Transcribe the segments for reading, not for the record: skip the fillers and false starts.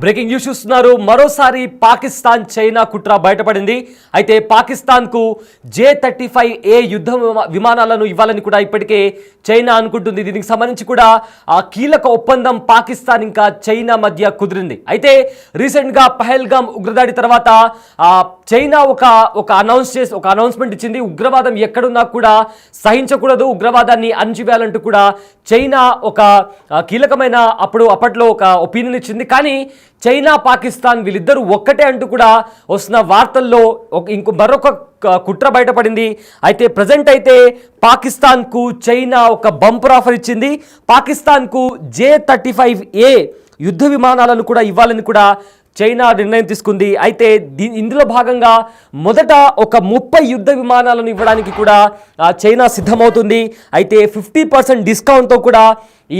Breaking news చూస్తున్నారు. మరోసారి Pakistan China కుట్ర బయటపడింది. అయితే పాకిస్తాన్కు J-35A యుద్ధ విమానాలను ఇవ్వాలని కూడా ఇప్పటికే చైనా అనుకుంటుంది. దీనికి సంబంధించి కూడా కీలక ఒప్పందం పాకిస్తాన్ ఇంకా చైనా మధ్య కుదిరింది. అయితే రీసెంట్గా పహల్గామ్ ఉగ్రదాడి తర్వాత చైనా ఒక అనౌన్స్మెంట్ ఇచ్చింది. ఉగ్రవాదం ఎక్కడున్నా కూడా సహించకూడదు, ఉగ్రవాదాన్ని అణచివేయాలంటూ కూడా చైనా ఒక కీలకమైన అప్పట్లో ఒక ఒపీనియన్ ఇచ్చింది. కానీ చైనా పాకిస్తాన్ వీళ్ళిద్దరూ ఒక్కటే అంటూ కూడా వస్తున్న వార్తల్లో మరొక కుట్ర బయటపడింది. అయితే ప్రజెంట్ అయితే పాకిస్తాన్కు చైనా ఒక బంపర్ ఆఫర్ ఇచ్చింది. పాకిస్తాన్కు J-35A యుద్ధ విమానాలను కూడా ఇవ్వాలని కూడా చైనా నిర్ణయం తీసుకుంది. అయితే ఇందులో భాగంగా మొదట ఒక 30 యుద్ధ విమానాలను ఇవ్వడానికి కూడా చైనా సిద్ధమవుతుంది. అయితే 50% డిస్కౌంట్తో కూడా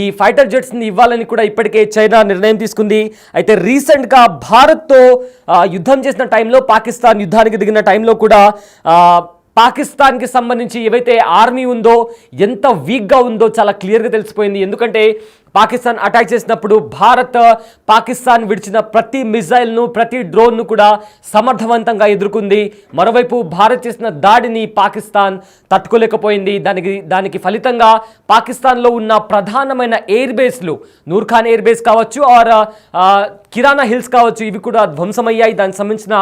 ఈ ఫైటర్ జెట్స్ని ఇవ్వాలని కూడా ఇప్పటికే చైనా నిర్ణయం తీసుకుంది. అయితే రీసెంట్గా భారత్తో యుద్ధం చేసిన టైంలో, పాకిస్తాన్ యుద్ధానికి దిగిన టైంలో కూడా పాకిస్తాన్కి సంబంధించి ఏవైతే ఆర్మీ ఉందో ఎంత వీక్గా ఉందో చాలా క్లియర్గా తెలిసిపోయింది. ఎందుకంటే పాకిస్తాన్ అటాక్ చేసినప్పుడు భారత్ పాకిస్తాన్ విడిచిన ప్రతి మిజైల్ను, ప్రతి డ్రోన్ను కూడా సమర్థవంతంగా ఎదుర్కొంది. మరోవైపు భారత్ చేసిన దాడిని పాకిస్తాన్ తట్టుకోలేకపోయింది. దానికి ఫలితంగా పాకిస్తాన్లో ఉన్న ప్రధానమైన ఎయిర్ బేస్లు, నూర్ఖాన్ ఎయిర్ బేస్ కావచ్చు, ఆర్ కిరాణా హిల్స్ కావచ్చు, ఇవి కూడా ధ్వంసమయ్యాయి. దానికి సంబంధించిన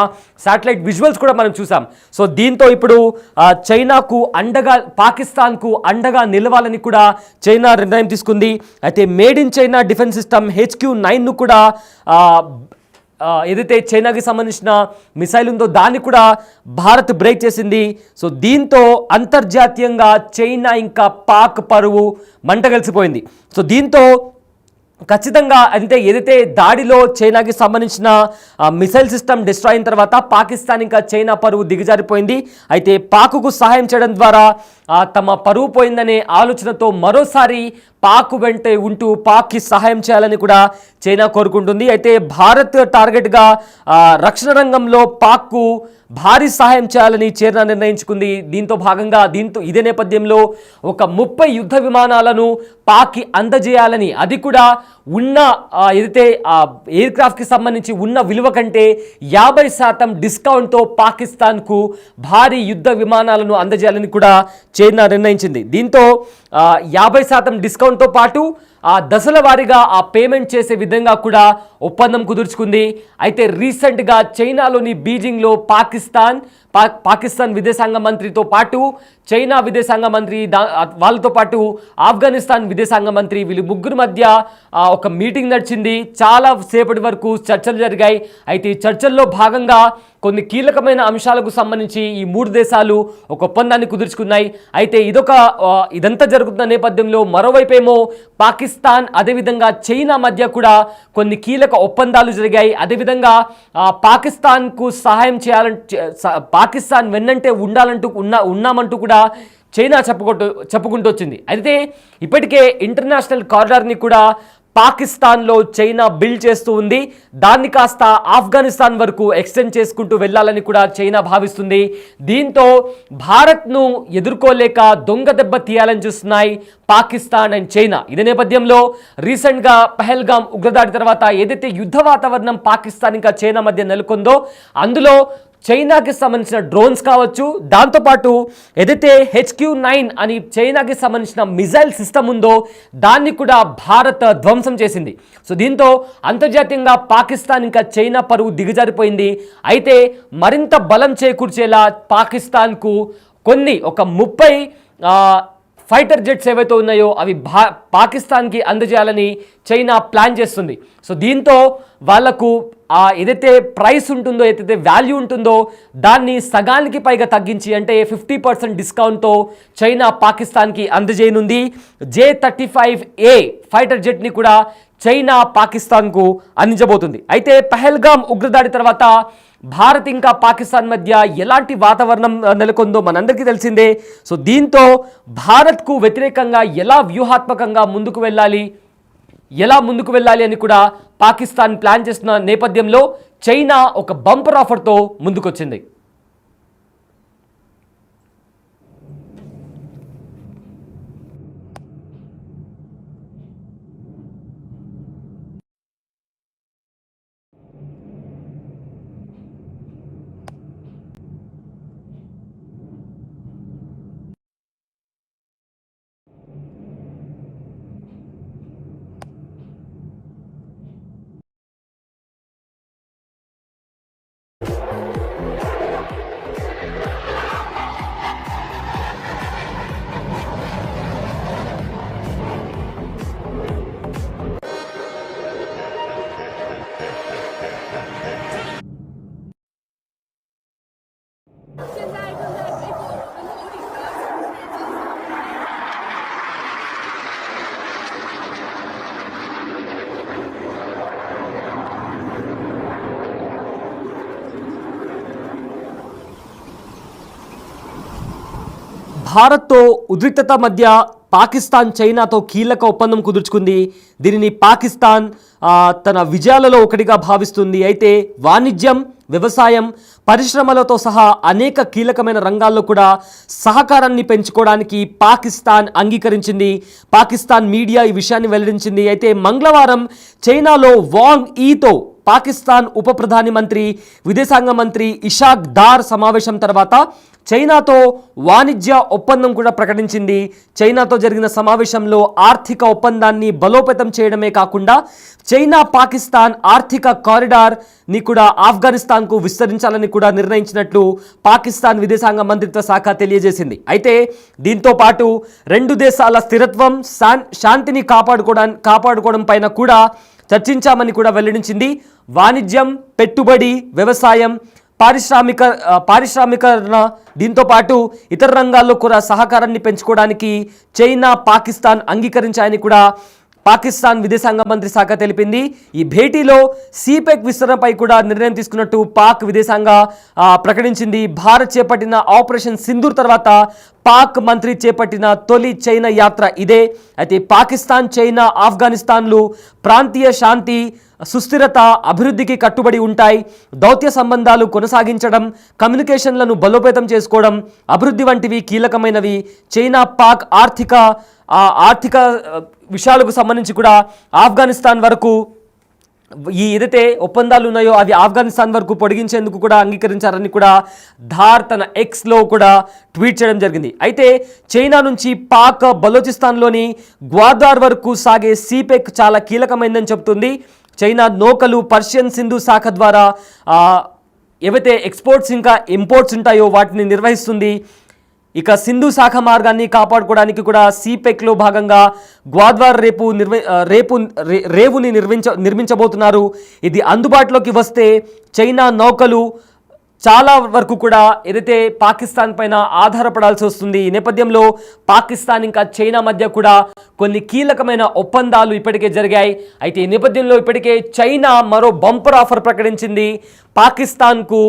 శాటిలైట్ విజువల్స్ కూడా మనం చూసాం. సో దీంతో ఇప్పుడు చైనాకు అండగా, పాకిస్తాన్కు అండగా నిలవాలని కూడా చైనా నిర్ణయం తీసుకుంది. అయితే made in China defence system HQ-9ను కూడా ఏదైతే చైనాకి సంబంధించిన మిసైల్ ఉందో దాన్ని కూడా భారత్ బ్రేక్ చేసింది. సో దీంతో అంతర్జాతీయంగా చైనా ఇంకా పాక్ పరువు మంటగలిసిపోయింది. సో దీంతో ఖచ్చితంగా అంటే ఏదైతే దాడిలో చైనాకి సంబంధించిన మిసైల్ సిస్టమ్ డిస్ట్రాయ్ అయిన తర్వాత పాకిస్తాన్ ఇంకా చైనా పరువు దిగజారిపోయింది. అయితే పాక్కు సహాయం చేయడం ద్వారా తమ పరువు పోయిందనే ఆలోచనతో మరోసారి పాక్ వెంటే ఉంటూ పాక్కి సహాయం చేయాలని కూడా చైనా కోరుకుంటుంది. అయితే భారత్ టార్గెట్గా రక్షణ రంగంలో పాక్కు భారీ సహాయం చేయాలని చైనా నిర్ణయించుకుంది. దీంతో భాగంగా ఇదే నేపథ్యంలో ఒక 30 యుద్ధ విమానాలను పాక్కి అందజేయాలని, అది కూడా ఉన్న ఏదైతే ఎయిర్ క్రాఫ్ట్కి సంబంధించి ఉన్న విలువ కంటే 50% డిస్కౌంట్తో పాకిస్తాన్కు భారీ యుద్ధ విమానాలను అందజేయాలని కూడా చైనా నిర్ణయించింది. దీంతో 50% డిస్కౌంట్తో పాటు దశల వారీగా పేమెంట్ చేసే విధంగా కూడా ఒప్పందం కుదుర్చుకుంది. అయితే రీసెంట్గా చైనాలోని బీజింగ్లో పాకిస్తాన్ విదేశాంగ మంత్రితో పాటు చైనా విదేశాంగ మంత్రి, వాళ్ళతో పాటు ఆఫ్ఘనిస్తాన్ విదేశాంగ మంత్రి, వీళ్ళు ముగ్గురు మధ్య ఒక మీటింగ్ నడిచింది. చాలా సేపటి వరకు చర్చలు జరిగాయి. అయితే ఈ చర్చల్లో భాగంగా కొన్ని కీలకమైన అంశాలకు సంబంధించి ఈ 3 దేశాలు ఒక ఒప్పందాన్ని కుదుర్చుకున్నాయి. అయితే ఇదంతా జరుగుతున్న నేపథ్యంలో మరోవైపేమో పాకిస్తాన్ అదేవిధంగా చైనా మధ్య కూడా కొన్ని కీలక ఒప్పందాలు జరిగాయి. అదేవిధంగా పాకిస్తాన్కు సహాయం చేయాలంటే, పాకిస్తాన్ వెన్నంటే ఉన్నామంటూ కూడా చైనా చెప్పుకుంటూ వచ్చింది. అయితే ఇప్పటికే ఇంటర్నేషనల్ కారిడార్ని కూడా పాకిస్తాన్లో చైనా బిల్డ్ చేస్తూ ఉంది. దాన్ని కాస్త ఆఫ్ఘనిస్తాన్ వరకు ఎక్స్టెండ్ చేసుకుంటూ వెళ్ళాలని కూడా చైనా భావిస్తుంది. దీంతో భారత్ను ఎదుర్కోలేక దొంగ దెబ్బ తీయాలని చూస్తున్నాయి పాకిస్తాన్ అండ్ చైనా. ఇదే నేపథ్యంలో రీసెంట్గా పహల్గామ్ ఉగ్రదాడి తర్వాత ఏదైతే యుద్ధ వాతావరణం పాకిస్తాన్ ఇంకా చైనా మధ్య నెలకొందో అందులో చైనాకి సంబంధించిన డ్రోన్స్ కావచ్చు, దాంతోపాటు ఏదైతే HQ-9 అని చైనాకి సంబంధించిన మిజైల్ సిస్టమ్ ఉందో దాన్ని కూడా భారత్ ధ్వంసం చేసింది. సో దీంతో అంతర్జాతీయంగా పాకిస్తాన్ ఇంకా చైనా పరువు దిగజారిపోయింది. అయితే మరింత బలం చేకూర్చేలా పాకిస్తాన్కు ఒక 30 ఫైటర్ జెట్స్ ఏవైతే ఉన్నాయో అవి పాకిస్తాన్కి అందజేయాలని చైనా ప్లాన్ చేస్తుంది. సో దీంతో వాళ్లకు ఏదైతే ప్రైస్ ఉంటుందో, ఏదైతే వాల్యూ ఉంటుందో దాన్ని సగానికి పైగా తగ్గించి, అంటే 50% డిస్కౌంట్తో చైనా పాకిస్తాన్కి అందజేయనుంది. J-35A ఫైటర్ జెట్ని కూడా చైనా పాకిస్తాన్కు అందించబోతుంది. అయితే పహల్గామ్ ఉగ్రదాడి తర్వాత భారత్ ఇంకా పాకిస్తాన్ మధ్య ఎలాంటి వాతావరణం నెలకొందో మనందరికీ తెలిసిందే. సో దీంతో భారత్కు వ్యతిరేకంగా ఎలా వ్యూహాత్మకంగా ముందుకు వెళ్ళాలి అని కూడా పాకిస్తాన్ ప్లాన్ చేస్తున్న నేపథ్యంలో చైనా ఒక బంపర్ ఆఫర్తో ముందుకొచ్చింది. భారత్తో ఉద్రిక్తత మధ్య పాకిస్తాన్ చైనాతో కీలక ఒప్పందం కుదుర్చుకుంది. దీనిని పాకిస్తాన్ తన విజయాలలో ఒకటిగా భావిస్తుంది. అయితే వాణిజ్యం, వ్యవసాయం, పరిశ్రమలతో సహా అనేక కీలకమైన రంగాల్లో కూడా సహకారాన్ని పెంచుకోవడానికి పాకిస్తాన్ అంగీకరించింది. పాకిస్తాన్ మీడియా ఈ విషయాన్ని వెల్లడించింది. అయితే మంగళవారం చైనాలో వాంగ్ ఈతో పాకిస్తాన్ ఉప ప్రధాని మంత్రి, విదేశాంగ మంత్రి ఇషాక్ దార్ సమావేశం తర్వాత చైనాతో వాణిజ్య ఒప్పందం కూడా ప్రకటించింది. చైనాతో జరిగిన సమావేశంలో ఆర్థిక ఒప్పందాన్ని బలోపేతం చేయడమే కాకుండా చైనా పాకిస్తాన్ ఆర్థిక కారిడార్ని కూడా ఆఫ్ఘనిస్తాన్కు విస్తరించాలని కూడా నిర్ణయించినట్లు పాకిస్తాన్ విదేశాంగ మంత్రిత్వ శాఖ తెలియజేసింది. అయితే దీంతో పాటు రెండు దేశాల స్థిరత్వం, శాంతిని కాపాడుకోవడం పైన కూడా చర్చించామని కూడా వెల్లడించింది. వాణిజ్యం, పెట్టుబడి, వ్యవసాయం, పారిశ్రామికరణ, దీంతో పాటు ఇతర రంగాల్లో కూడా సహకారాన్ని పెంచుకోవడానికి చైనా, పాకిస్తాన్ అంగీకరించాయని కూడా పాకిస్తాన్ విదేశాంగ మంత్రి శాఖ తెలిపింది. ఈ భేటీలో సిపెక్ విస్తరణపై కూడా నిర్ణయం తీసుకున్నట్టు పాక్ విదేశాంగ ప్రకటించింది. భారత్ చేపట్టిన ఆపరేషన్ సింధూర్ తర్వాత పాక్ మంత్రి చేపట్టిన తొలి చైనా యాత్ర ఇదే. అయితే పాకిస్తాన్, చైనా, ఆఫ్ఘనిస్తాన్లు ప్రాంతీయ శాంతి, సుస్థిరత, అభివృద్ధికి కట్టుబడి ఉంటాయి. దౌత్య సంబంధాలు కొనసాగించడం, కమ్యూనికేషన్లను బలోపేతం చేసుకోవడం, అభివృద్ధి వంటివి కీలకమైనవి. చైనా, పాక్ ఆర్థిక విషయాలకు సంబంధించి కూడా ఆఫ్ఘనిస్తాన్ వరకు ఏదైతే ఒప్పందాలు ఉన్నాయో అవి ఆఫ్ఘనిస్తాన్ వరకు పొడిగించేందుకు కూడా అంగీకరించారని కూడా ధార్ తన ఎక్స్లో కూడా ట్వీట్ చేయడం జరిగింది. అయితే చైనా నుంచి పాక్ బలోచిస్తాన్లోని గ్వాదార్ వరకు సాగే సిపెక్ చాలా కీలకమైందని చెబుతుంది. చైనా నౌకలు పర్షియన్ సింధు శాఖ ద్వారా ఏవైతే ఎక్స్పోర్ట్స్ ఇంకా ఇంపోర్ట్స్ ఉంటాయో వాటిని నిర్వహిస్తుంది. ఇక సింధు శాఖ మార్గాన్ని కాపాడుకోవడానికి కూడా సిపెక్లో భాగంగా గ్వాద్వార్ రేవుని నిర్మించబోతున్నారు. ఇది అందుబాటులోకి వస్తే చైనా నౌకలు చాలా వరకు కూడా ఏదైతే పాకిస్తాన్ పైన ఆధారపడాల్సి వస్తుంది. ఈ నేపథ్యంలో పాకిస్తాన్ ఇంకా చైనా మధ్య కూడా కొన్ని కీలకమైన ఒప్పందాలు ఇప్పటికే జరిగాయి. అయితే ఈ నేపథ్యంలో ఇప్పటికే చైనా మరో బంపర్ ఆఫర్ ప్రకటించింది. పాకిస్తాన్కు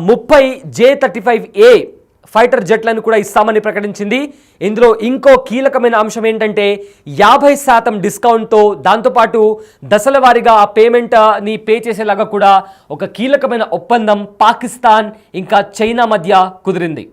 30 J-35A ఫైటర్ జెట్లను కూడా ఇస్తామని ప్రకటించింది. ఇందులో ఇంకో కీలకమైన అంశం ఏంటంటే 50% డిస్కౌంట్తో, దాంతోపాటు దశల వారీగా ఆ పేమెంట్ని పే చేసేలాగా కూడా ఒక కీలకమైన ఒప్పందం పాకిస్తాన్ ఇంకా చైనా మధ్య కుదిరింది.